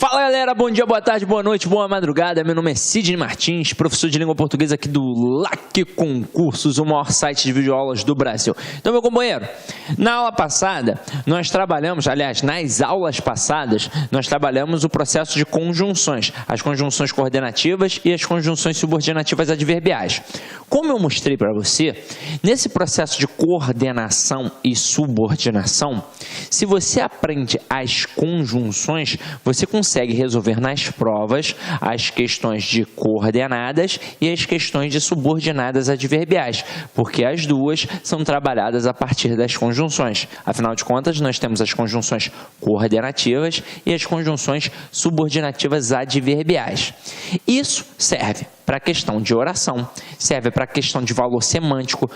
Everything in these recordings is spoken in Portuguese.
Fala galera, bom dia, boa tarde, boa noite, boa madrugada. Meu nome é Sidney Martins, professor de língua portuguesa aqui do LAC Concursos, o maior site de videoaulas do Brasil. Então, meu companheiro, na aula passada, nós trabalhamos, aliás, nas aulas passadas, nós trabalhamos o processo de conjunções, as conjunções coordenativas e as conjunções subordinativas adverbiais. Como eu mostrei para você, nesse processo de coordenação e subordinação, se você aprende as conjunções, você consegue resolver nas provas as questões de coordenadas e as questões de subordinadas adverbiais, porque as duas são trabalhadas a partir das conjunções. Afinal de contas, nós temos as conjunções coordenativas e as conjunções subordinativas adverbiais. Isso serve para a questão de oração, serve para a questão de valor semântico.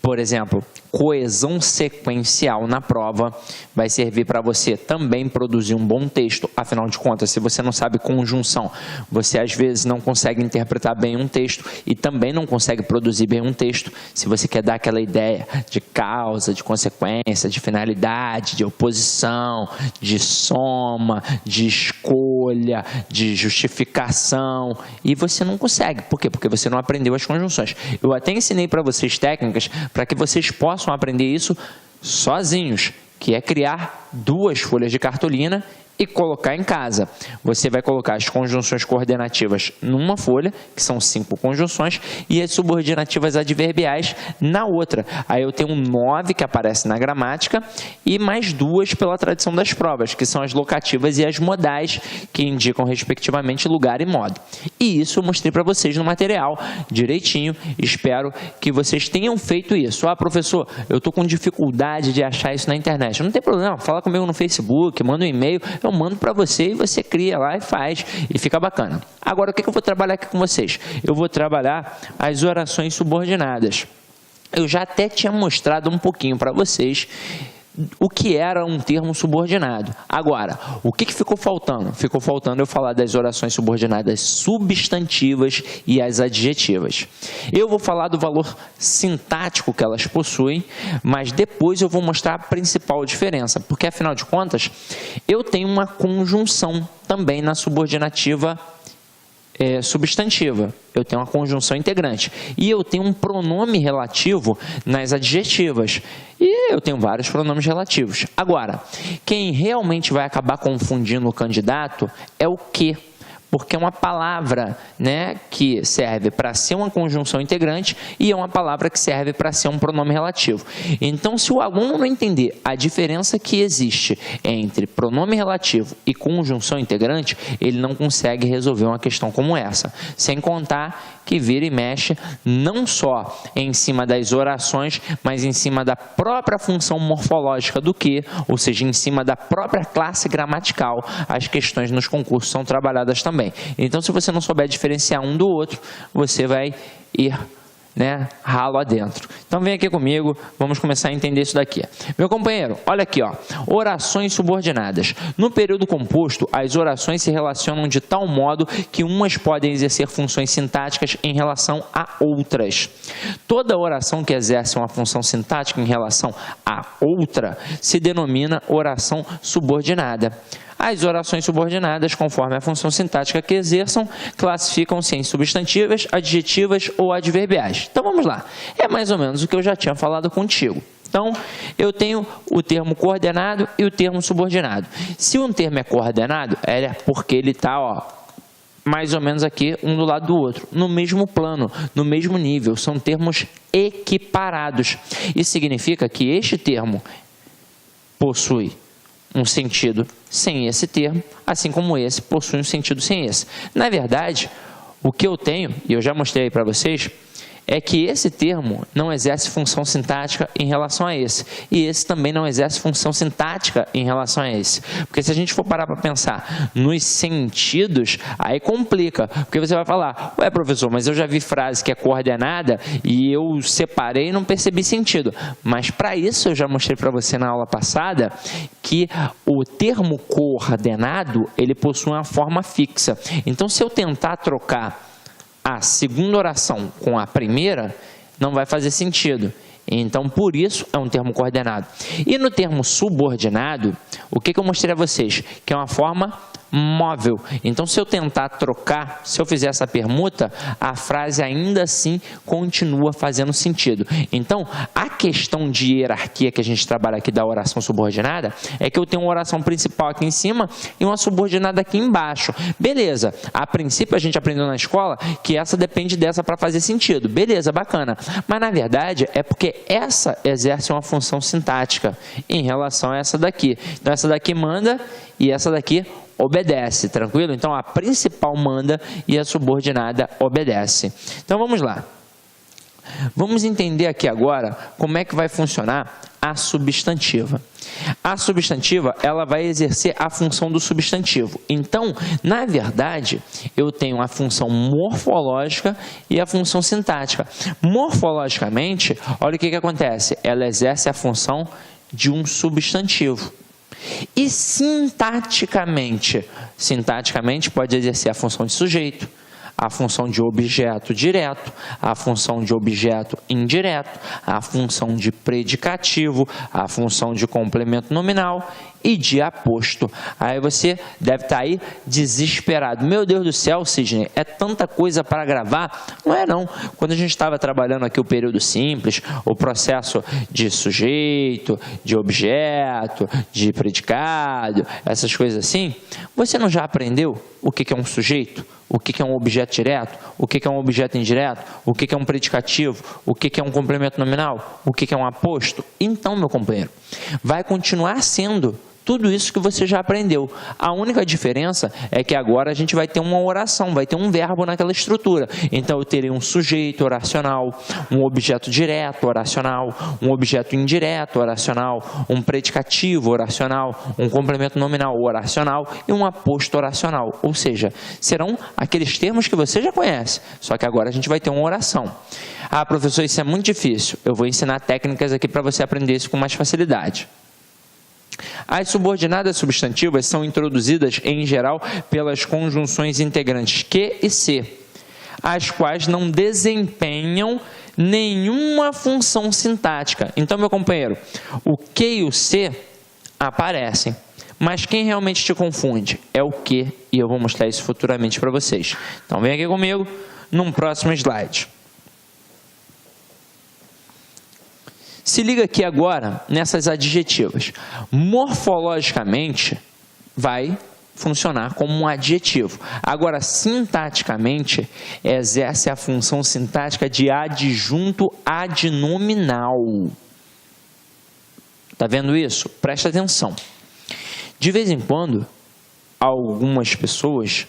Por exemplo, coesão sequencial na prova vai servir para você também produzir um bom texto. Afinal de contas, se você não sabe conjunção, você às vezes não consegue interpretar bem um texto e também não consegue produzir bem um texto. Se você quer dar aquela ideia de causa, de consequência, de finalidade, de oposição, de soma, de escolha, de justificação, e você não consegue. Por quê? Porque você não aprendeu as conjunções. Eu até ensinei para vocês técnicas para que vocês possam aprender isso sozinhos, que é criar 2 folhas de cartolina e colocar em casa. Você vai colocar as conjunções coordenativas numa folha, que são 5 conjunções, e as subordinativas adverbiais na outra. Aí eu tenho 9 que aparece na gramática e mais 2 pela tradição das provas, que são as locativas e as modais, que indicam respectivamente lugar e modo. E isso eu mostrei para vocês no material direitinho. Espero que vocês tenham feito isso. Ah, professor, eu estou com dificuldade de achar isso na internet. Não tem problema, fala comigo no Facebook, manda um e-mail, eu mando para você e você cria lá e faz e fica bacana. Agora, o que eu vou trabalhar aqui com vocês? Eu vou trabalhar as orações subordinadas. Eu já até tinha mostrado um pouquinho para vocês o que era um termo subordinado. Agora, o que ficou faltando? Ficou faltando eu falar das orações subordinadas substantivas e as adjetivas. Eu vou falar do valor sintático que elas possuem, mas depois eu vou mostrar a principal diferença, porque afinal de contas, eu tenho uma conjunção também na subordinativa substantiva. Eu tenho uma conjunção integrante. E eu tenho um pronome relativo nas adjetivas. E eu tenho vários pronomes relativos. Agora, quem realmente vai acabar confundindo o candidato é o que. Porque é uma palavra, né, que serve para ser uma conjunção integrante e é uma palavra que serve para ser um pronome relativo. Então, se o aluno não entender a diferença que existe entre pronome relativo e conjunção integrante, ele não consegue resolver uma questão como essa. Sem contar que vira e mexe não só em cima das orações, mas em cima da própria função morfológica do que, ou seja, em cima da própria classe gramatical, as questões nos concursos são trabalhadas também. Então, se você não souber diferenciar um do outro, você vai ir, ralo adentro. Então, vem aqui comigo, vamos começar a entender isso daqui. Meu companheiro, olha aqui, ó, orações subordinadas. No período composto, as orações se relacionam de tal modo que umas podem exercer funções sintáticas em relação a outras. Toda oração que exerce uma função sintática em relação a outra se denomina oração subordinada. As orações subordinadas, conforme a função sintática que exerçam, classificam-se em substantivas, adjetivas ou adverbiais. Então, vamos lá. É mais ou menos o que eu já tinha falado contigo. Então, eu tenho o termo coordenado e o termo subordinado. Se um termo é coordenado, é porque ele está, mais ou menos aqui, um do lado do outro, no mesmo plano, no mesmo nível. São termos equiparados. Isso significa que este termo possui um sentido sem esse termo, assim como esse possui um sentido sem esse. Na verdade, o que eu tenho, e eu já mostrei para vocês, é que esse termo não exerce função sintática em relação a esse. E esse também não exerce função sintática em relação a esse. Porque se a gente for parar para pensar nos sentidos, aí complica. Porque você vai falar, ué, professor, mas eu já vi frase que é coordenada e eu separei e não percebi sentido. Mas para isso eu já mostrei para você na aula passada que o termo coordenado, ele possui uma forma fixa. Então, se eu tentar trocar a segunda oração com a primeira, não vai fazer sentido. Então, por isso, é um termo coordenado. E no termo subordinado, o que eu mostrei a vocês? Que é uma forma móvel. Então, se eu tentar trocar, se eu fizer essa permuta, a frase ainda assim continua fazendo sentido. Então, a questão de hierarquia que a gente trabalha aqui da oração subordinada é que eu tenho uma oração principal aqui em cima e uma subordinada aqui embaixo. Beleza, a princípio a gente aprendeu na escola que essa depende dessa para fazer sentido. Beleza, bacana. Mas, na verdade, é porque essa exerce uma função sintática em relação a essa daqui. Então, essa daqui manda e essa daqui obedece, tranquilo? Então, a principal manda e a subordinada obedece. Então, vamos lá. Vamos entender aqui agora como é que vai funcionar a substantiva. A substantiva, ela vai exercer a função do substantivo. Então, na verdade, eu tenho a função morfológica e a função sintática. Morfologicamente, olha o que acontece. Ela exerce a função de um substantivo. E sintaticamente pode exercer a função de sujeito, a função de objeto direto, a função de objeto indireto, a função de predicativo, a função de complemento nominal e de aposto. Aí você deve estar aí desesperado. Meu Deus do céu, Sidney, é tanta coisa para gravar? Não é não. Quando a gente estava trabalhando aqui o período simples, o processo de sujeito, de objeto, de predicado, essas coisas assim, você não já aprendeu o que é um sujeito? O que é um objeto direto? O que é um objeto indireto? O que é um predicativo? O que é um complemento nominal? O que é um aposto? Então, meu companheiro, vai continuar sendo tudo isso que você já aprendeu. A única diferença é que agora a gente vai ter uma oração, vai ter um verbo naquela estrutura. Então, eu terei um sujeito oracional, um objeto direto oracional, um objeto indireto oracional, um predicativo oracional, um complemento nominal oracional e um aposto oracional. Ou seja, serão aqueles termos que você já conhece, só que agora a gente vai ter uma oração. Ah, professor, isso é muito difícil. Eu vou ensinar técnicas aqui para você aprender isso com mais facilidade. As subordinadas substantivas são introduzidas, em geral, pelas conjunções integrantes que e se, as quais não desempenham nenhuma função sintática. Então, meu companheiro, o que e o se aparecem, mas quem realmente te confunde é o que, e eu vou mostrar isso futuramente para vocês. Então, vem aqui comigo num próximo slide. Se liga aqui agora nessas adjetivas. Morfologicamente, vai funcionar como um adjetivo. Agora, sintaticamente, exerce a função sintática de adjunto adnominal. Tá vendo isso? Presta atenção. De vez em quando, algumas pessoas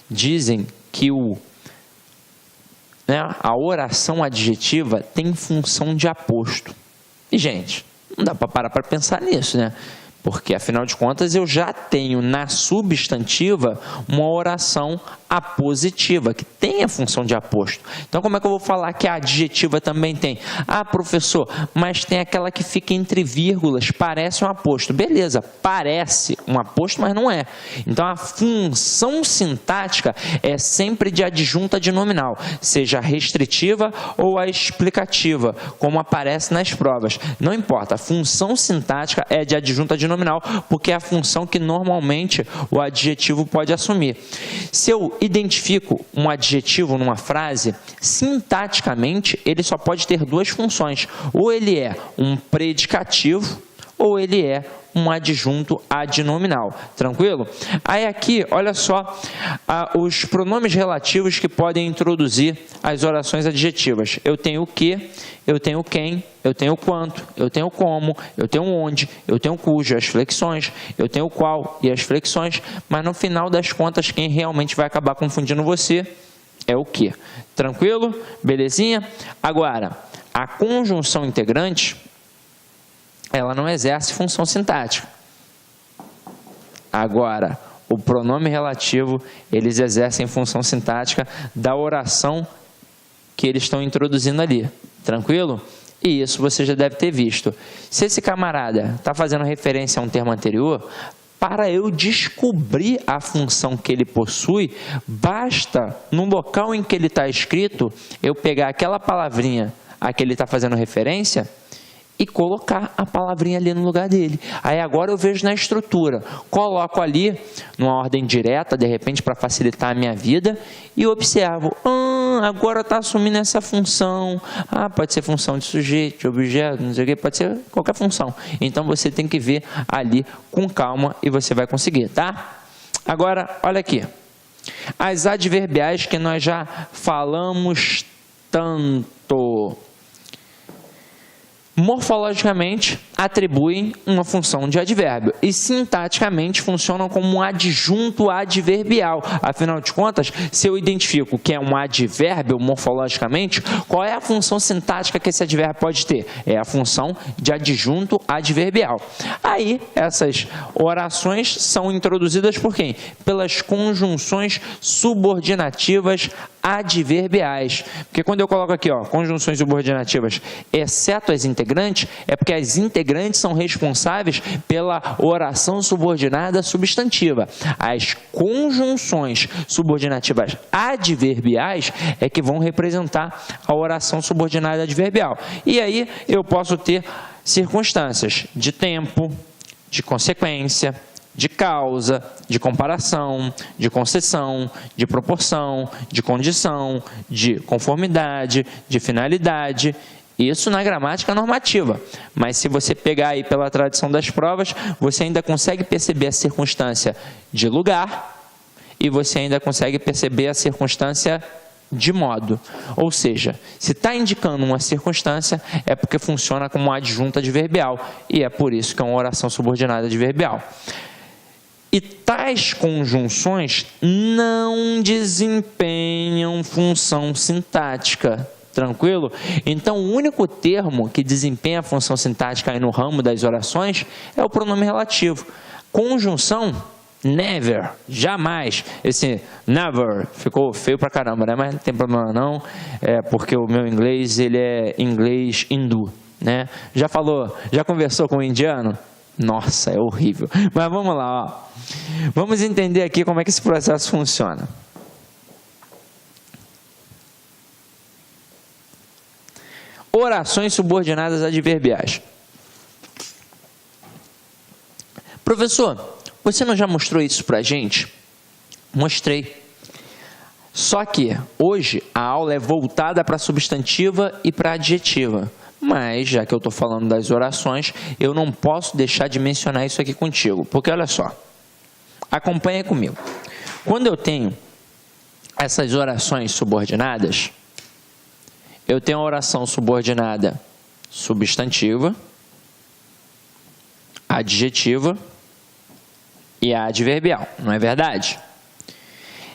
dizem que a oração adjetiva tem função de aposto. E, gente, não dá para parar para pensar nisso, né? Porque, afinal de contas, eu já tenho na substantiva uma oração apositiva, que tem a função de aposto. Então, como é que eu vou falar que a adjetiva também tem? Ah, professor, mas tem aquela que fica entre vírgulas, parece um aposto. Beleza, parece um aposto, mas não é. Então, a função sintática é sempre de adjunta adnominal, seja a restritiva ou a explicativa, como aparece nas provas. Não importa, a função sintática é de adjunta adnominal, porque é a função que normalmente o adjetivo pode assumir. Se eu identifico um adjetivo numa frase, sintaticamente ele só pode ter duas funções. Ou ele é um predicativo, ou ele é um adjunto adnominal. Tranquilo? Aí aqui, olha só, os pronomes relativos que podem introduzir as orações adjetivas. Eu tenho o que, eu tenho quem, eu tenho quanto, eu tenho como, eu tenho onde, eu tenho cujo, as flexões, eu tenho o qual e as flexões, mas no final das contas, quem realmente vai acabar confundindo você é o que. Tranquilo? Belezinha? Agora, a conjunção integrante, ela não exerce função sintática. Agora, o pronome relativo, eles exercem função sintática da oração que eles estão introduzindo ali. Tranquilo? E isso você já deve ter visto. Se esse camarada está fazendo referência a um termo anterior, para eu descobrir a função que ele possui, basta, no local em que ele está escrito, eu pegar aquela palavrinha a que ele está fazendo referência e colocar a palavrinha ali no lugar dele. Aí agora eu vejo na estrutura, coloco ali numa ordem direta, de repente para facilitar a minha vida, e observo, agora está assumindo essa função, pode ser função de sujeito, de objeto, não sei o que, pode ser qualquer função. Então você tem que ver ali com calma e você vai conseguir, tá? Agora, olha aqui, as adverbiais que nós já falamos tanto. Morfologicamente, atribuem uma função de advérbio e sintaticamente funcionam como um adjunto adverbial. Afinal de contas, se eu identifico que é um advérbio morfologicamente, qual é a função sintática que esse advérbio pode ter? É a função de adjunto adverbial. Aí, essas orações são introduzidas por quem? Pelas conjunções subordinativas adverbiais. Porque quando eu coloco aqui, conjunções subordinativas, exceto as integrantes, é porque as integrantes são responsáveis pela oração subordinada substantiva. As conjunções subordinativas adverbiais é que vão representar a oração subordinada adverbial. E aí eu posso ter circunstâncias de tempo, de consequência, de causa, de comparação, de concessão, de proporção, de condição, de conformidade, de finalidade. Isso na gramática normativa. Mas se você pegar aí pela tradição das provas, você ainda consegue perceber a circunstância de lugar e você ainda consegue perceber a circunstância de modo. Ou seja, se está indicando uma circunstância, é porque funciona como uma adjunta adverbial. E é por isso que é uma oração subordinada adverbial. E tais conjunções não desempenham função sintática. Tranquilo? Então, o único termo que desempenha a função sintática aí no ramo das orações é o pronome relativo. Conjunção, never, jamais. Esse never ficou feio pra caramba, né? Mas não tem problema não, porque o meu inglês, ele é inglês hindu, né? Já conversou com um indiano? Nossa, é horrível. Mas vamos lá, vamos entender aqui como é que esse processo funciona. Orações subordinadas adverbiais. Professor, você não já mostrou isso pra gente? Mostrei. Só que hoje a aula é voltada para substantiva e para adjetiva. Mas, já que eu estou falando das orações, eu não posso deixar de mencionar isso aqui contigo. Porque, olha só, acompanha comigo. Quando eu tenho essas orações subordinadas, eu tenho a oração subordinada substantiva, adjetiva e a adverbial, não é verdade?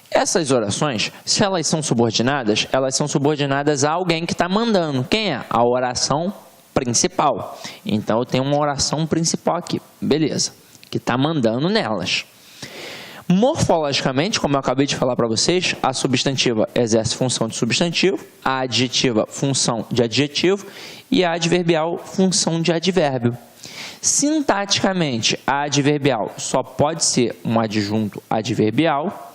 Essas orações, se elas são subordinadas a alguém que está mandando. Quem é? A oração principal. Então, eu tenho uma oração principal aqui, beleza, que está mandando nelas. Morfologicamente, como eu acabei de falar para vocês, a substantiva exerce função de substantivo, a adjetiva função de adjetivo e a adverbial função de advérbio. Sintaticamente, a adverbial só pode ser um adjunto adverbial,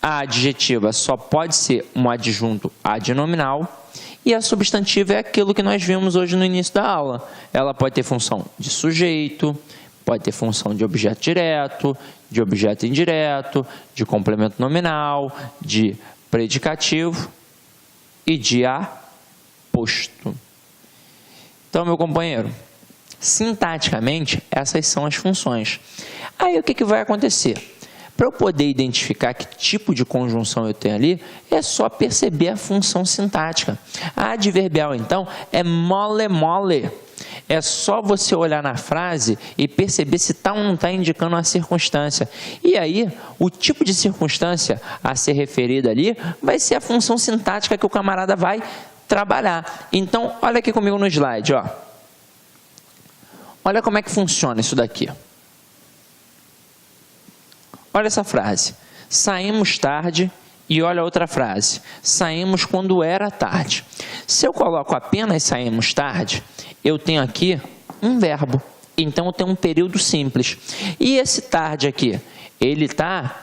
a adjetiva só pode ser um adjunto adnominal e a substantiva é aquilo que nós vimos hoje no início da aula. Ela pode ter função de sujeito, pode ter função de objeto direto, de objeto indireto, de complemento nominal, de predicativo e de aposto. Então, meu companheiro, sintaticamente, essas são as funções. Aí, o que vai acontecer? Para eu poder identificar que tipo de conjunção eu tenho ali, é só perceber a função sintática. A adverbial, então, é mole-mole. É só você olhar na frase e perceber se está ou não está indicando uma circunstância. E aí, o tipo de circunstância a ser referida ali vai ser a função sintática que o camarada vai trabalhar. Então, olha aqui comigo no slide, ó. Olha como é que funciona isso daqui. Olha essa frase. Saímos tarde e olha a outra frase. Saímos quando era tarde. Se eu coloco apenas saímos tarde, eu tenho aqui um verbo. Então, eu tenho um período simples. E esse tarde aqui, ele está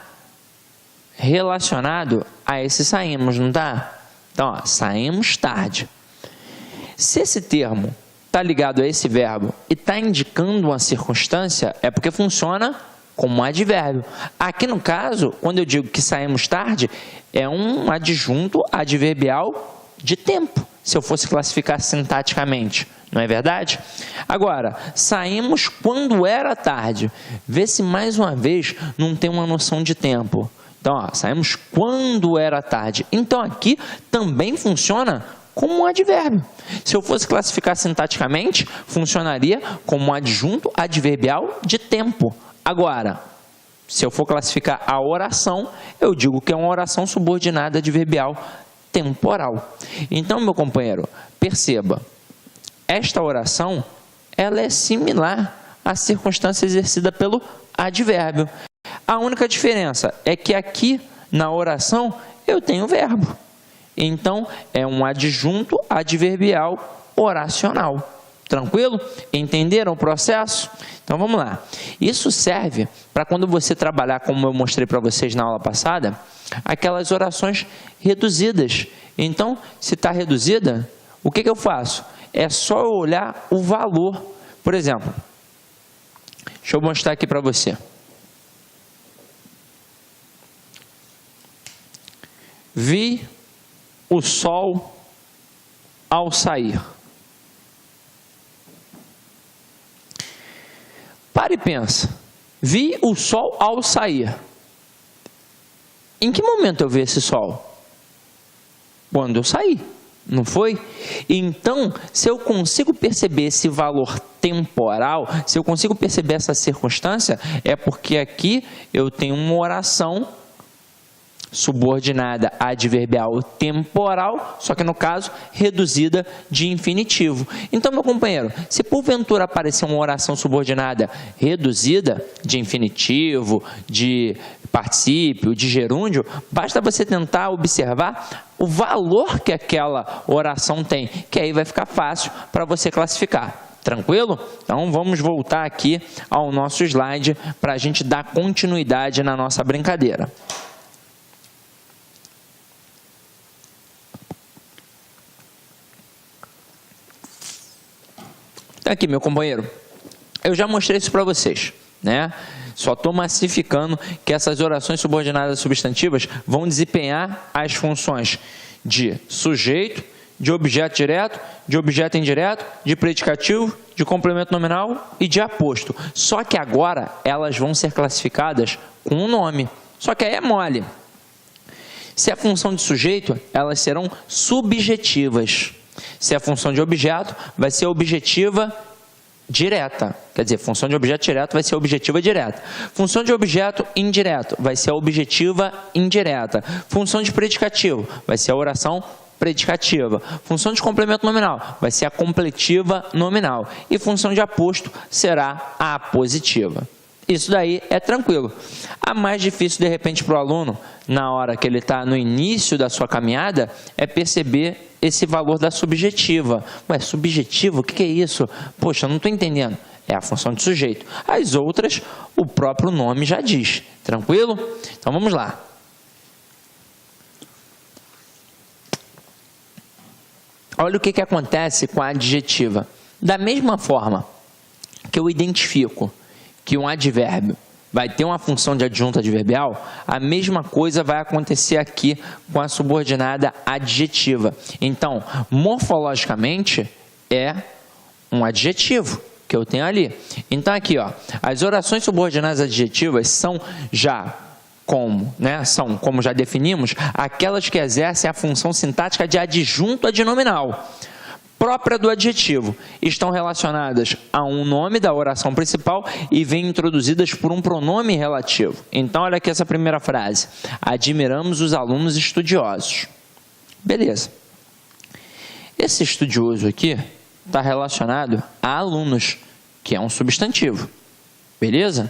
relacionado a esse saímos, não está? Então, ó, saímos tarde. Se esse termo está ligado a esse verbo e está indicando uma circunstância, é porque funciona como um advérbio. Aqui no caso, quando eu digo que saímos tarde, é um adjunto adverbial de tempo, se eu fosse classificar sintaticamente, não é verdade? Agora, saímos quando era tarde. Vê se mais uma vez não tem uma noção de tempo. Então, ó, saímos quando era tarde. Então, aqui também funciona como um advérbio. Se eu fosse classificar sintaticamente, funcionaria como um adjunto adverbial de tempo. Agora, se eu for classificar a oração, eu digo que é uma oração subordinada adverbial temporal. Então, meu companheiro, perceba, esta oração, ela é similar à circunstância exercida pelo advérbio. A única diferença é que aqui, na oração, eu tenho verbo. Então, é um adjunto adverbial oracional. Tranquilo? Entenderam o processo? Então, vamos lá. Isso serve para quando você trabalhar, como eu mostrei para vocês na aula passada, aquelas orações reduzidas. Então, se está reduzida, o que eu faço? É só eu olhar o valor. Por exemplo, deixa eu mostrar aqui para você. Vi o sol ao sair. Para e pensa. Vi o sol ao sair. Em que momento eu vi esse sol? Quando eu saí, não foi? Então, se eu consigo perceber esse valor temporal, se eu consigo perceber essa circunstância, é porque aqui eu tenho uma oração subordinada adverbial temporal, só que no caso reduzida de infinitivo. Então, meu companheiro, se porventura aparecer uma oração subordinada reduzida de infinitivo, de particípio, de gerúndio, basta você tentar observar o valor que aquela oração tem, que aí vai ficar fácil para você classificar. Tranquilo? Então, vamos voltar aqui ao nosso slide para a gente dar continuidade na nossa brincadeira. Aqui, meu companheiro, eu já mostrei isso para vocês, né? Só estou massificando que essas orações subordinadas substantivas vão desempenhar as funções de sujeito, de objeto direto, de objeto indireto, de predicativo, de complemento nominal e de aposto. Só que agora elas vão ser classificadas com um nome. Só que aí é mole. Se é função de sujeito, elas serão subjetivas. Se é função de objeto, vai ser objetiva direta. Quer dizer, função de objeto direto vai ser objetiva direta. Função de objeto indireto vai ser a objetiva indireta. Função de predicativo vai ser a oração predicativa. Função de complemento nominal vai ser a completiva nominal. E função de aposto será a apositiva. Isso daí é tranquilo. A mais difícil, de repente, para o aluno, na hora que ele está no início da sua caminhada, é perceber esse valor da subjetiva. Ué, subjetivo? O que é isso? Poxa, não estou entendendo. É a função de sujeito. As outras, o próprio nome já diz. Tranquilo? Então, vamos lá. Olha o que acontece com a adjetiva. Da mesma forma que eu identifico que um advérbio vai ter uma função de adjunto adverbial, a mesma coisa vai acontecer aqui com a subordinada adjetiva. Então, morfologicamente, é um adjetivo que eu tenho ali. Então, aqui, ó, as orações subordinadas adjetivas são como já definimos, aquelas que exercem a função sintática de adjunto adnominal, própria do adjetivo, estão relacionadas a um nome da oração principal e vêm introduzidas por um pronome relativo. Então, olha aqui essa primeira frase. Admiramos os alunos estudiosos. Beleza. Esse estudioso aqui está relacionado a alunos, que é um substantivo. Beleza?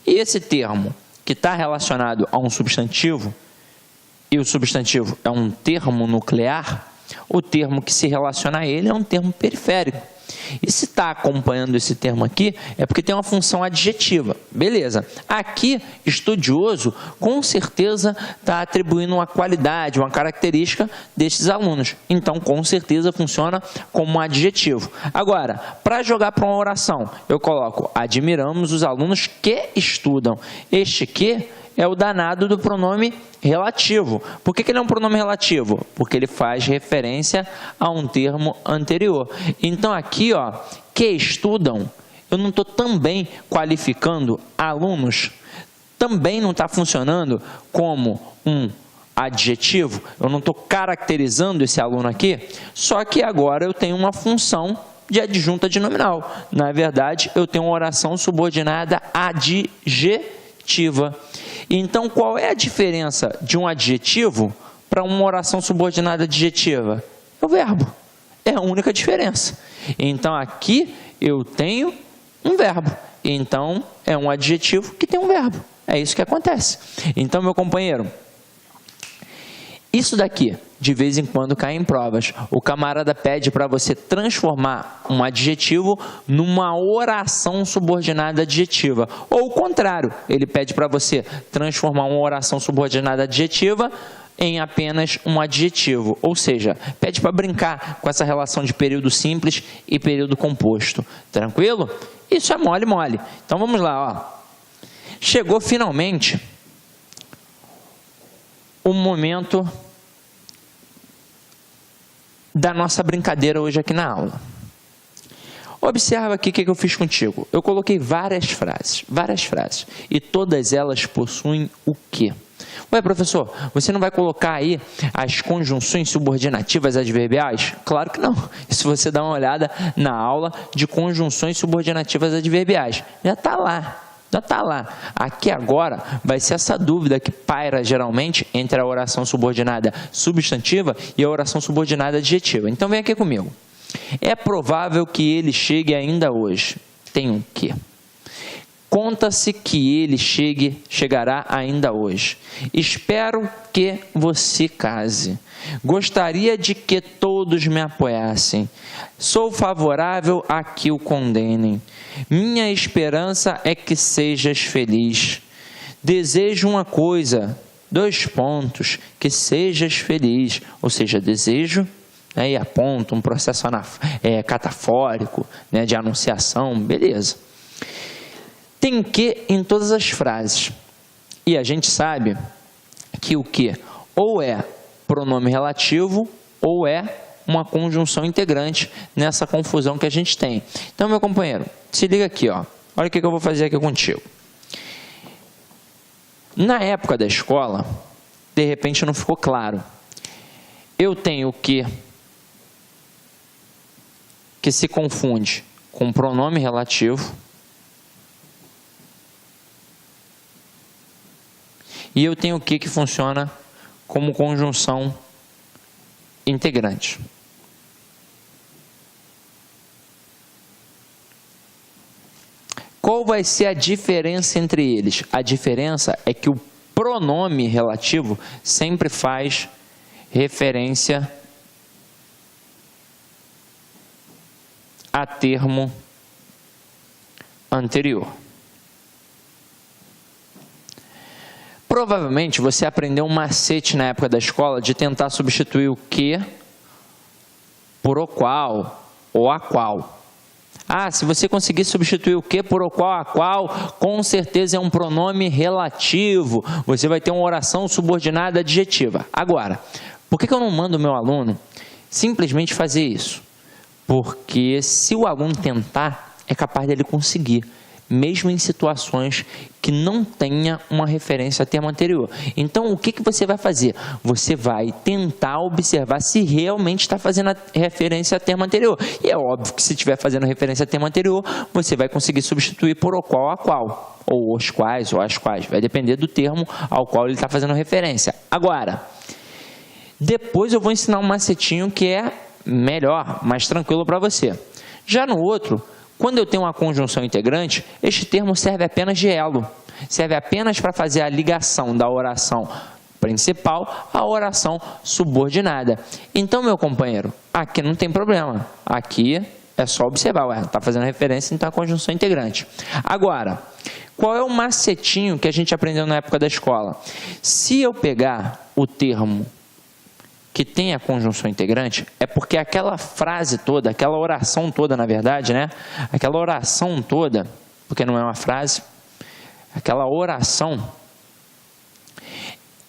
E esse termo que está relacionado a um substantivo, e o substantivo é um termo nuclear, o termo que se relaciona a ele é um termo periférico. E se está acompanhando esse termo aqui, é porque tem uma função adjetiva. Beleza. Aqui, estudioso, com certeza está atribuindo uma qualidade, uma característica desses alunos. Então, com certeza, funciona como um adjetivo. Agora, para jogar para uma oração, eu coloco: admiramos os alunos que estudam. Este que é o danado do pronome relativo. Por que ele é um pronome relativo? Porque ele faz referência a um termo anterior. Então aqui, ó, que estudam, eu não estou também qualificando alunos, também não está funcionando como um adjetivo, eu não estou caracterizando esse aluno aqui, só que agora eu tenho uma função de adjunta de nominal. Na verdade, eu tenho uma oração subordinada adjetiva. Então, qual é a diferença de um adjetivo para uma oração subordinada adjetiva? É o verbo. É a única diferença. Então, aqui eu tenho um verbo. Então, é um adjetivo que tem um verbo. É isso que acontece. Então, meu companheiro, isso daqui, de vez em quando, cai em provas. O camarada pede para você transformar um adjetivo numa oração subordinada adjetiva. Ou o contrário, ele pede para você transformar uma oração subordinada adjetiva em apenas um adjetivo. Ou seja, pede para brincar com essa relação de período simples e período composto. Tranquilo? Isso é mole, mole. Então vamos lá, ó. Chegou finalmente o momento da nossa brincadeira hoje aqui na aula. Observa aqui o que eu fiz contigo. Eu coloquei várias frases, e todas elas possuem o quê? Ué, professor, você não vai colocar aí as conjunções subordinativas adverbiais? Claro que não. Se você dá uma olhada na aula de conjunções subordinativas adverbiais, já está lá. Já está lá. Aqui agora vai ser essa dúvida que paira geralmente entre a oração subordinada substantiva e a oração subordinada adjetiva. Então vem aqui comigo. É provável que ele chegue ainda hoje. Tem um quê? Conta-se que ele chegará ainda hoje. Espero que você case. Gostaria de que todos me apoiassem. Sou favorável a que o condenem. Minha esperança é que sejas feliz. Desejo uma coisa, que sejas feliz. Ou seja, desejo, e aponta um processo catafórico, de anunciação, beleza. Tem que em todas as frases. E a gente sabe que o que ou é pronome relativo ou é uma conjunção integrante nessa confusão que a gente tem. Então, meu companheiro, se liga aqui, ó. Olha o que eu vou fazer aqui contigo. Na época da escola, de repente não ficou claro. Eu tenho o que se confunde com pronome relativo, e eu tenho o que funciona como conjunção integrante. Qual vai ser a diferença entre eles? A diferença é que o pronome relativo sempre faz referência a termo anterior. Provavelmente você aprendeu um macete na época da escola de tentar substituir o que por o qual ou a qual. Se você conseguir substituir o que por o qual, a qual, com certeza é um pronome relativo. Você vai ter uma oração subordinada adjetiva. Agora, por que eu não mando o meu aluno simplesmente fazer isso? Porque se o aluno tentar, é capaz dele conseguir, mesmo em situações que não tenha uma referência a termo anterior. Então, o que você vai fazer? Você vai tentar observar se realmente está fazendo a referência a termo anterior. E é óbvio que se estiver fazendo referência a termo anterior, você vai conseguir substituir por o qual, a qual, ou os quais, ou as quais. Vai depender do termo ao qual ele está fazendo referência. Agora, depois eu vou ensinar um macetinho que é melhor, mais tranquilo para você. Já no outro, quando eu tenho uma conjunção integrante, este termo serve apenas de elo. Serve apenas para fazer a ligação da oração principal à oração subordinada. Então, meu companheiro, aqui não tem problema. Aqui É só observar, ué, está fazendo referência, então é a conjunção integrante. Agora, qual é o macetinho que a gente aprendeu na época da escola? Se eu pegar o termo que tem a conjunção integrante, é porque aquela frase toda, aquela oração toda, na verdade, né? Aquela oração toda, porque não é uma frase, aquela oração,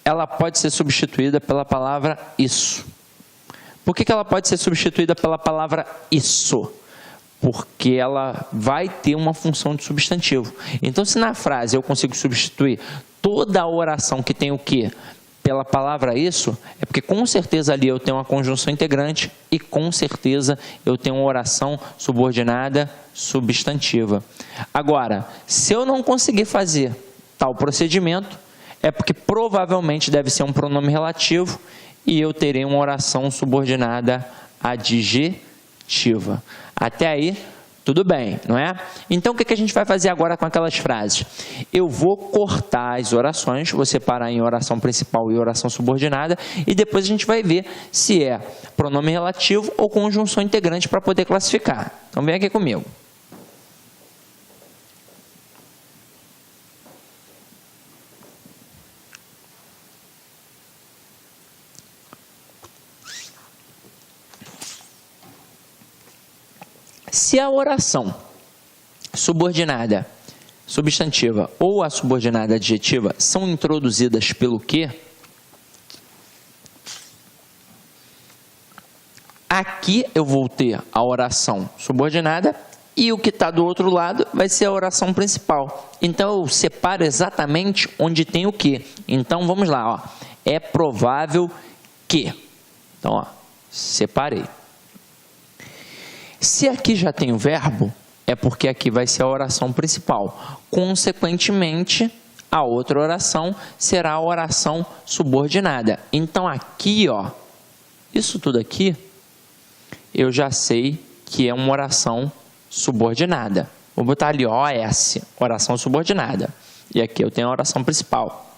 ela pode ser substituída pela palavra isso. Por que ela pode ser substituída pela palavra isso? Porque ela vai ter uma função de substantivo. Então, se na frase eu consigo substituir toda a oração que tem o quê? Pela palavra isso, é porque com certeza ali eu tenho uma conjunção integrante e com certeza eu tenho uma oração subordinada substantiva. Agora, se eu não conseguir fazer tal procedimento, é porque provavelmente deve ser um pronome relativo e eu terei uma oração subordinada adjetiva. Até aí, tudo bem, não é? Então, o que a gente vai fazer agora com aquelas frases? Eu vou cortar as orações, vou separar em oração principal e oração subordinada, e depois a gente vai ver se é pronome relativo ou conjunção integrante para poder classificar. Então, vem aqui comigo. Se a oração subordinada substantiva ou a subordinada adjetiva são introduzidas pelo que, aqui eu vou ter a oração subordinada e o que está do outro lado vai ser a oração principal. Então eu separo exatamente onde tem o que. Então vamos lá, ó. É provável que. Então, ó, separei. Se aqui já tem o verbo, é porque aqui vai ser a oração principal. Consequentemente, a outra oração será a oração subordinada. Então, aqui, ó, isso tudo aqui, eu já sei que é uma oração subordinada. Vou botar ali, OS, oração subordinada. E aqui eu tenho a oração principal.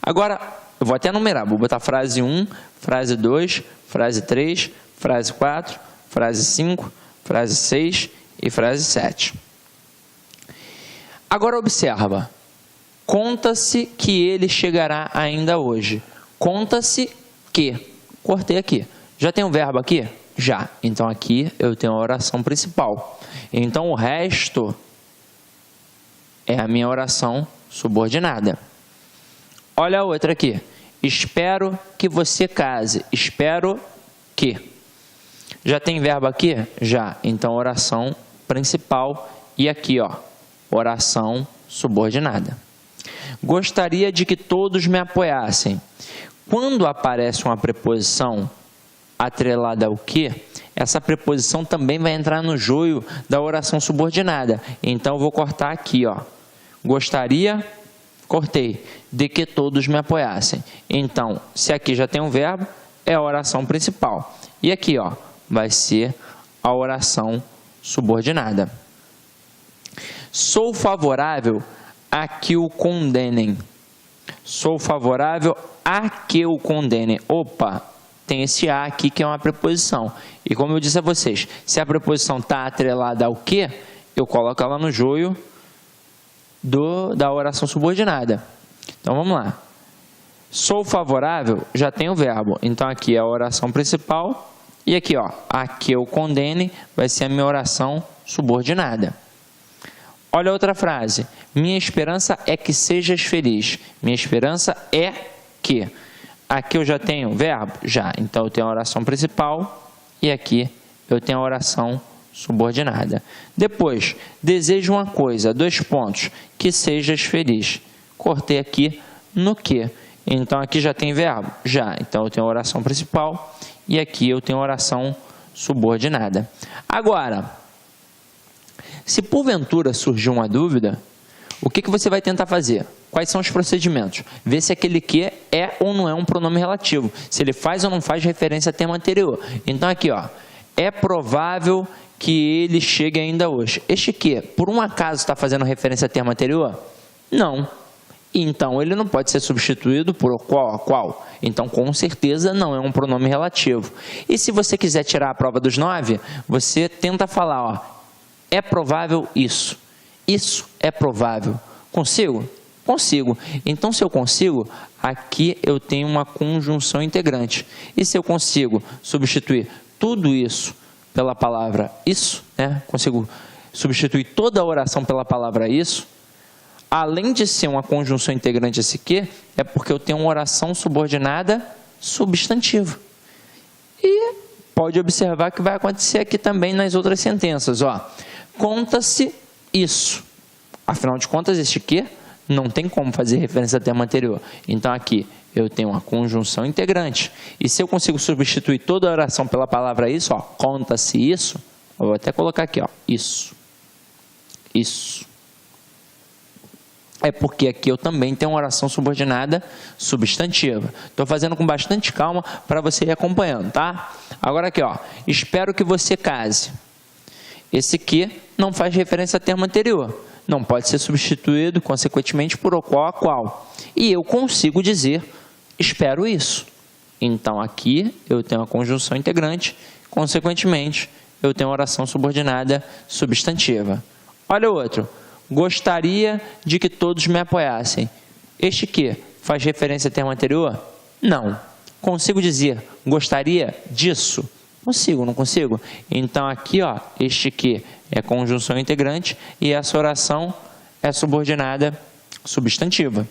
Agora, eu vou até numerar. Vou botar frase 1, frase 2, frase 3, frase 4, frase 5, frase 6 e frase 7. Agora observa. Conta-se que ele chegará ainda hoje. Conta-se que. Cortei aqui. Já tem um verbo aqui? Já. Então aqui eu tenho a oração principal. Então o resto é a minha oração subordinada. Olha a outra aqui. Espero que você case. Espero que. Já tem verbo aqui? Já. Então, oração principal e aqui, ó, oração subordinada. Gostaria de que todos me apoiassem. Quando aparece uma preposição atrelada ao que, essa preposição também vai entrar no joio da oração subordinada. Então, eu vou cortar aqui, ó. Gostaria, cortei, de que todos me apoiassem. Então, se aqui já tem um verbo, é a oração principal. E aqui, ó, vai ser a oração subordinada. Sou favorável a que o condenem. Sou favorável a que o condenem. Opa, tem esse a aqui que é uma preposição. E como eu disse a vocês, se a preposição está atrelada ao que, eu coloco ela no joio da oração subordinada. Então vamos lá. Sou favorável, já tem o verbo. Então aqui é a oração principal. E aqui, ó, a que eu condene vai ser a minha oração subordinada. Olha a outra frase. Minha esperança é que sejas feliz. Minha esperança é que. Aqui eu já tenho verbo? Já. Então eu tenho a oração principal e aqui eu tenho a oração subordinada. Depois, desejo uma coisa, 2 pontos, que sejas feliz. Cortei aqui no que. Então aqui já tem verbo? Já. Então eu tenho a oração principal e aqui eu tenho oração subordinada. Agora, se porventura surgir uma dúvida, o que você vai tentar fazer? Quais são os procedimentos? Ver se aquele que é ou não é um pronome relativo. Se ele faz ou não faz referência ao termo anterior. Então aqui, ó, é provável que ele chegue ainda hoje. Este que, por um acaso, está fazendo referência ao termo anterior? Não. Então, ele não pode ser substituído por qual. Então, com certeza, não é um pronome relativo. E se você quiser tirar a prova dos 9, você tenta falar, ó, é provável isso. Isso é provável. Consigo? Consigo. Então, se eu consigo, aqui eu tenho uma conjunção integrante. E se eu consigo substituir tudo isso pela palavra isso, né? Consigo substituir toda a oração pela palavra isso, além de ser uma conjunção integrante esse que, é porque eu tenho uma oração subordinada substantiva. E pode observar que vai acontecer aqui também nas outras sentenças. Ó, conta-se isso. Afinal de contas, este que não tem como fazer referência ao termo anterior. Então, aqui eu tenho uma conjunção integrante. E se eu consigo substituir toda a oração pela palavra isso, ó, conta-se isso, eu vou até colocar aqui, ó, isso. Isso. É porque aqui eu também tenho uma oração subordinada substantiva. Estou fazendo com bastante calma para você ir acompanhando, tá? Agora aqui, ó, espero que você case. Esse que não faz referência ao termo anterior. Não pode ser substituído, consequentemente, por o qual a qual. E eu consigo dizer, espero isso. Então, aqui eu tenho uma conjunção integrante, consequentemente, eu tenho uma oração subordinada substantiva. Olha o outro. Gostaria de que todos me apoiassem. Este que faz referência ao termo anterior? Não. Consigo dizer gostaria disso? Consigo, não consigo? Então aqui, ó, este que é conjunção integrante e essa oração é subordinada substantiva.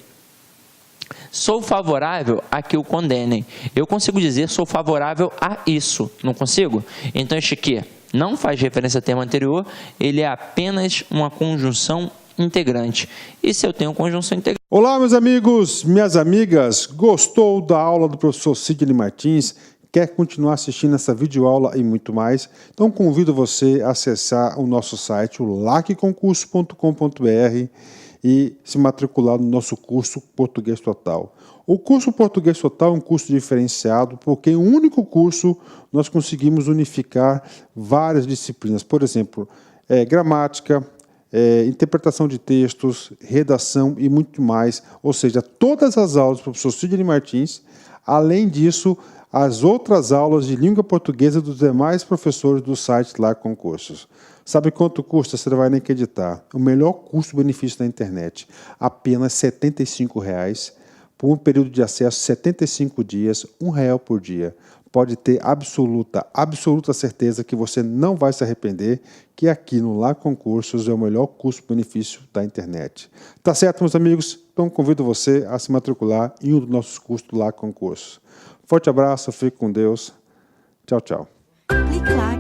Sou favorável a que o condenem. Eu consigo dizer sou favorável a isso, não consigo? Então este que não faz referência ao termo anterior, ele é apenas uma conjunção integrante. E se eu tenho conjunção integrante... Olá, meus amigos, minhas amigas, gostou da aula do professor Sidney Martins? Quer continuar assistindo essa videoaula e muito mais? Então convido você a acessar o nosso site, o lacconcurso.com.br, e se matricular no nosso curso Português Total. O curso Português Total é um curso diferenciado porque em um único curso nós conseguimos unificar várias disciplinas. Por exemplo, gramática, interpretação de textos, redação e muito mais. Ou seja, todas as aulas do professor Sidney Martins, além disso, as outras aulas de língua portuguesa dos demais professores do site lá Concursos. Sabe quanto custa? Você não vai nem acreditar. O melhor custo-benefício da internet. Apenas R$ 75,00 por um período de acesso 75 dias, R$1 por dia. Pode ter absoluta certeza que você não vai se arrepender, que aqui no Lá Concursos é o melhor custo-benefício da internet. Tá certo, meus amigos? Então convido você a se matricular em um dos nossos cursos do Lá Concursos. Forte abraço, fique com Deus. Tchau, tchau. Clique lá.